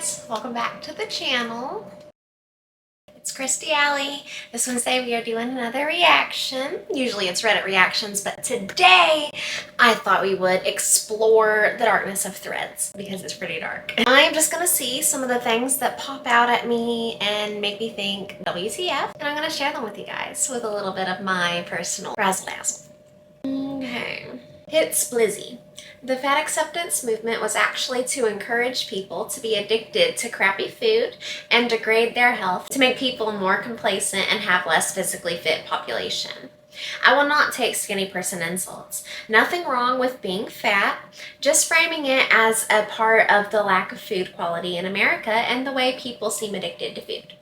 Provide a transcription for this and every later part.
guys, welcome back to the channel. It's ItsKristiiAly. This Wednesday we are doing another reaction. Usually it's Reddit reactions, but today I thought we would explore the darkness of threads because it's pretty dark. I'm just gonna see some of the things that pop out at me and make me think WTF, and I'm gonna share them with you guys with a little bit of my personal razzle dazzle. Okay. Hits Blizzy. The fat acceptance movement was actually to encourage people to be addicted to crappy food and degrade their health to make people more complacent and have less physically fit population. I will not take skinny person insults. Nothing wrong with being fat, just framing it as a part of the lack of food quality in America and the way people seem addicted to food.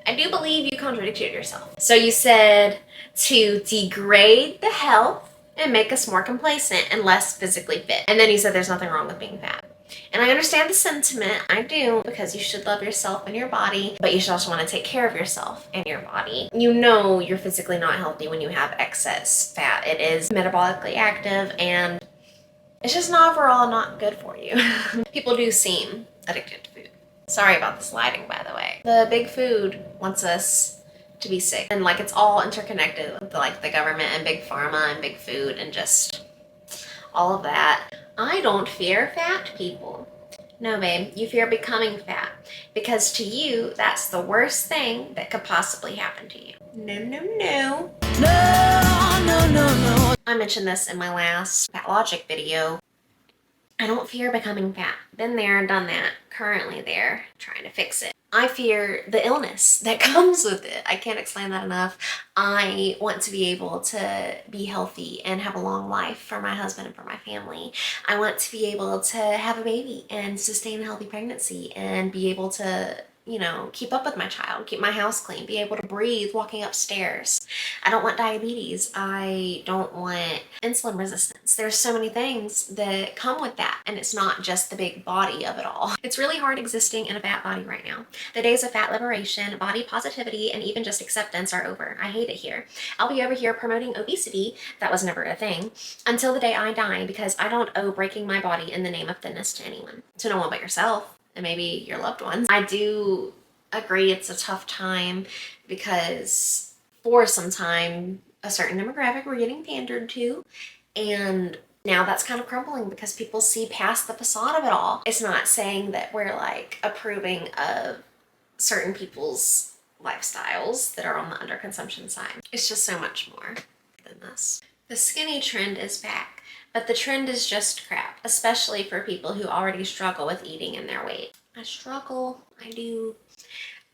I do believe you contradicted yourself. So you said to degrade the health and make us more complacent and less physically fit. And then you said there's nothing wrong with being fat. And I understand the sentiment, I do, because you should love yourself and your body, but you should also want to take care of yourself and your body. You know you're physically not healthy when you have excess fat. It is metabolically active and it's just not overall not good for you. People do seem addicted to food. Sorry about this lighting, by the way. The big food wants us to be sick, and like it's all interconnected with like the government and big pharma and big food and just all of that. I don't fear fat people. No, babe, you fear becoming fat because to you that's the worst thing that could possibly happen to you. No, no, no. No, no, no, no. I mentioned this in my last Fat Logic video. I don't fear becoming fat. Been there, done that, currently there, trying to fix it. I fear the illness that comes with it. I can't explain that enough. I want to be able to be healthy and have a long life for my husband and for my family. I want to be able to have a baby and sustain a healthy pregnancy and be able to, you know, keep up with my child, keep my house clean, be able to breathe walking upstairs. I don't want diabetes. I don't want insulin resistance. There's so many things that come with that, and it's not just the big body of it all. It's really hard existing in a fat body right now. The days of fat liberation, body positivity, and even just acceptance are over. I hate it here. I'll be over here promoting obesity, that was never a thing, until the day I die, because I don't owe breaking my body in the name of thinness to anyone. To no one but yourself. And maybe your loved ones. I do agree it's a tough time because for some time a certain demographic we're getting pandered to, and now that's kind of crumbling because people see past the facade of it all. It's not saying that we're like approving of certain people's lifestyles that are on the underconsumption side. It's just so much more than this. The skinny trend is back. But the trend is just crap, especially for people who already struggle with eating in their weight. I struggle, I do.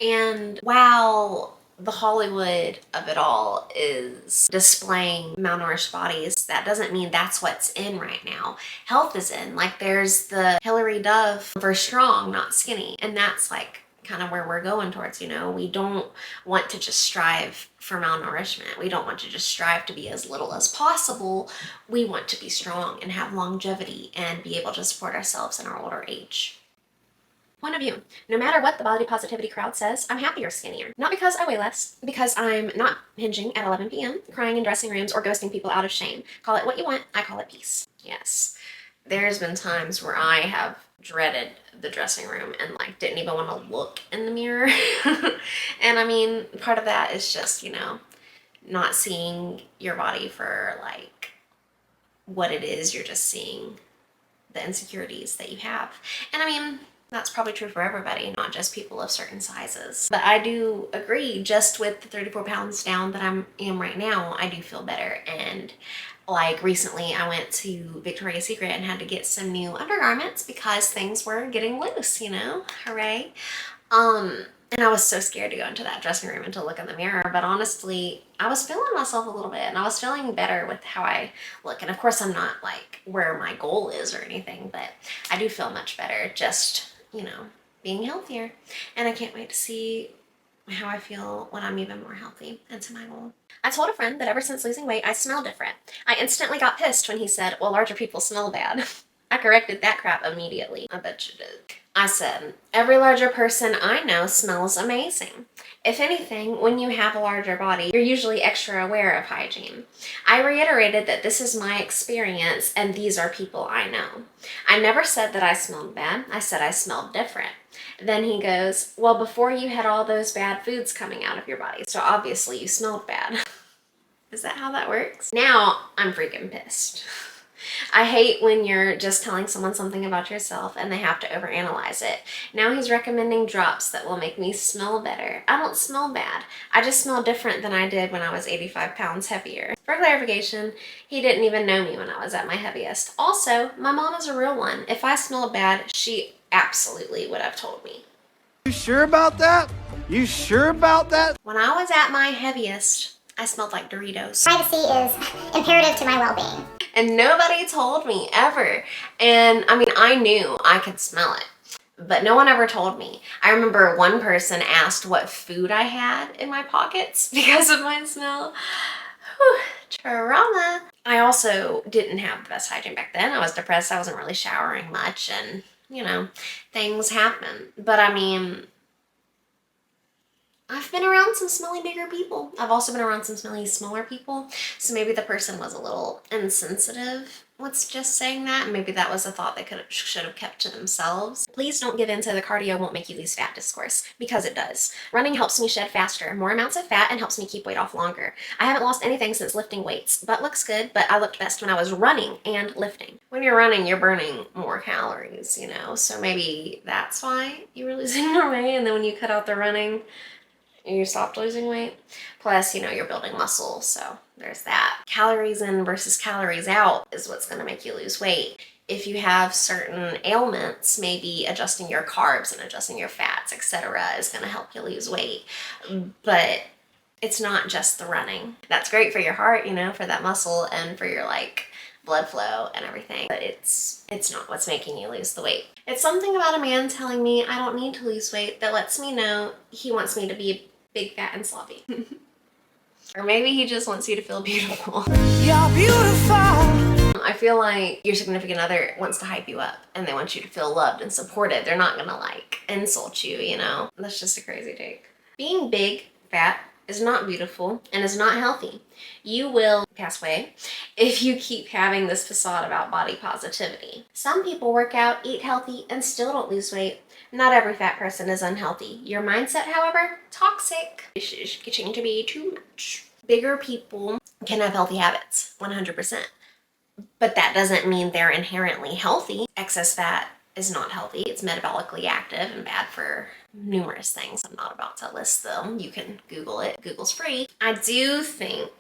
And while the Hollywood of it all is displaying malnourished bodies, that doesn't mean that's what's in right now. Health is in. Like there's the Hillary Duff for strong, not skinny. And that's like kind of where we're going towards, you know. We don't want to just strive for malnourishment. We don't want to just strive to be as little as possible. We want to be strong and have longevity and be able to support ourselves in our older age. Point of view. No matter what the body positivity crowd says, I'm happier skinnier. Not because I weigh less, because I'm not hinging at 11 p.m., crying in dressing rooms, or ghosting people out of shame. Call it what you want, I call it peace. Yes. There's been times where I have dreaded the dressing room and like didn't even want to look in the mirror. And I mean, part of that is just, you know, not seeing your body for like what it is. You're just seeing the insecurities that you have. And I mean, that's probably true for everybody, not just people of certain sizes. But I do agree, just with the 34 pounds down that I am right now, I do feel better. And like recently I went to Victoria's Secret and had to get some new undergarments because things were getting loose, you know, hooray. And I was so scared to go into that dressing room and to look in the mirror, but honestly, I was feeling myself a little bit and I was feeling better with how I look. And of course I'm not like where my goal is or anything, but I do feel much better just, you know, being healthier. And I can't wait to see how I feel when I'm even more healthy and to my goal. I told a friend that ever since losing weight, I smell different. I instantly got pissed when he said, well, larger people smell bad. I corrected that crap immediately. I bet you did. I said, every larger person I know smells amazing. If anything, when you have a larger body, you're usually extra aware of hygiene. I reiterated that this is my experience and these are people I know. I never said that I smelled bad. I said I smelled different. Then he goes, well, before you had all those bad foods coming out of your body, so obviously you smelled bad. Is that how that works? Now I'm freaking pissed. I hate when you're just telling someone something about yourself and they have to overanalyze it. Now he's recommending drops that will make me smell better. I don't smell bad. I just smell different than I did when I was 85 pounds heavier. For clarification, he didn't even know me when I was at my heaviest. Also, my mom is a real one. If I smelled bad, she absolutely would have told me. You sure about that? You sure about that? When I was at my heaviest, I smelled like Doritos. Privacy is imperative to my well-being. And nobody told me ever. And I mean, I knew I could smell it, but no one ever told me. I remember one person asked what food I had in my pockets because of my smell. Whew, trauma. I also didn't have the best hygiene back then. I was depressed. I wasn't really showering much and, you know, things happen. But I mean, I've been around some smelly bigger people. I've also been around some smelly smaller people. So maybe the person was a little insensitive with just saying that. Maybe that was a thought they should have kept to themselves. Please don't give in to the cardio won't make you lose fat discourse, because it does. Running helps me shed faster, more amounts of fat, and helps me keep weight off longer. I haven't lost anything since lifting weights. Butt looks good, but I looked best when I was running and lifting. When you're running, you're burning more calories, you know? So maybe that's why you were losing more weight, and then when you cut out the running, you stopped losing weight. Plus, you know, you're building muscle, so there's that. Calories in versus calories out is what's going to make you lose weight. If you have certain ailments, maybe adjusting your carbs and adjusting your fats, etc., is going to help you lose weight. But it's not just the running. That's great for your heart, you know, for that muscle and for your like blood flow and everything, but it's not what's making you lose the weight. It's something about a man telling me I don't need to lose weight that lets me know he wants me to be big, fat, and sloppy. Or maybe he just wants you to feel beautiful. You're beautiful. I feel like your significant other wants to hype you up and they want you to feel loved and supported. They're not gonna like insult you, you know? That's just a crazy take. Being big, fat, is not beautiful and is not healthy. You will pass away if you keep having this facade about body positivity. Some people work out, eat healthy, and still don't lose weight. Not every fat person is unhealthy. Your mindset, however, toxic. This is getting to be too much. Bigger people can have healthy habits, 100%. But that doesn't mean they're inherently healthy. Excess fat is not healthy. It's metabolically active and bad for numerous things. I'm not about to list them. You can Google it. Google's free. I do think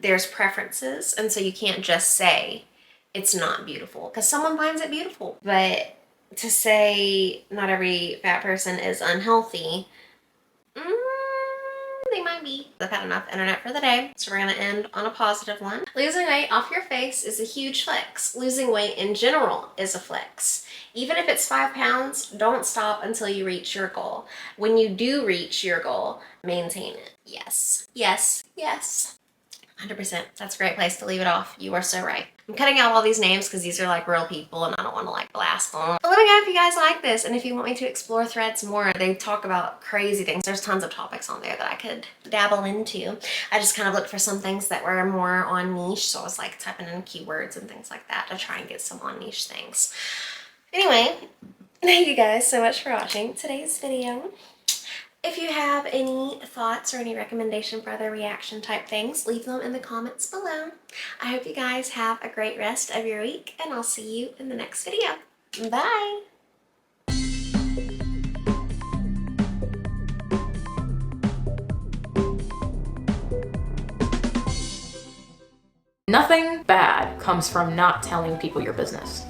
there's preferences, and so you can't just say it's not beautiful because someone finds it beautiful. But to say not every fat person is unhealthy, they might be. I've had enough internet for the day, so we're gonna end on a positive one. Losing weight off your face is a huge flex. Losing weight in general is a flex. Even if it's 5 pounds, don't stop until you reach your goal. When you do reach your goal, maintain it. Yes, yes, yes. 100%. That's a great place to leave it off. You are so right. I'm cutting out all these names because these are like real people and I don't want to like blast them. But let me know if you guys like this and if you want me to explore threads more. They talk about crazy things. There's tons of topics on there that I could dabble into. I just kind of looked for some things that were more on niche. So I was like typing in keywords and things like that to try and get some on niche things. Anyway, thank you guys so much for watching today's video. If you have any thoughts or any recommendation for other reaction type things, leave them in the comments below. I hope you guys have a great rest of your week, and I'll see you in the next video. Bye! Nothing bad comes from not telling people your business.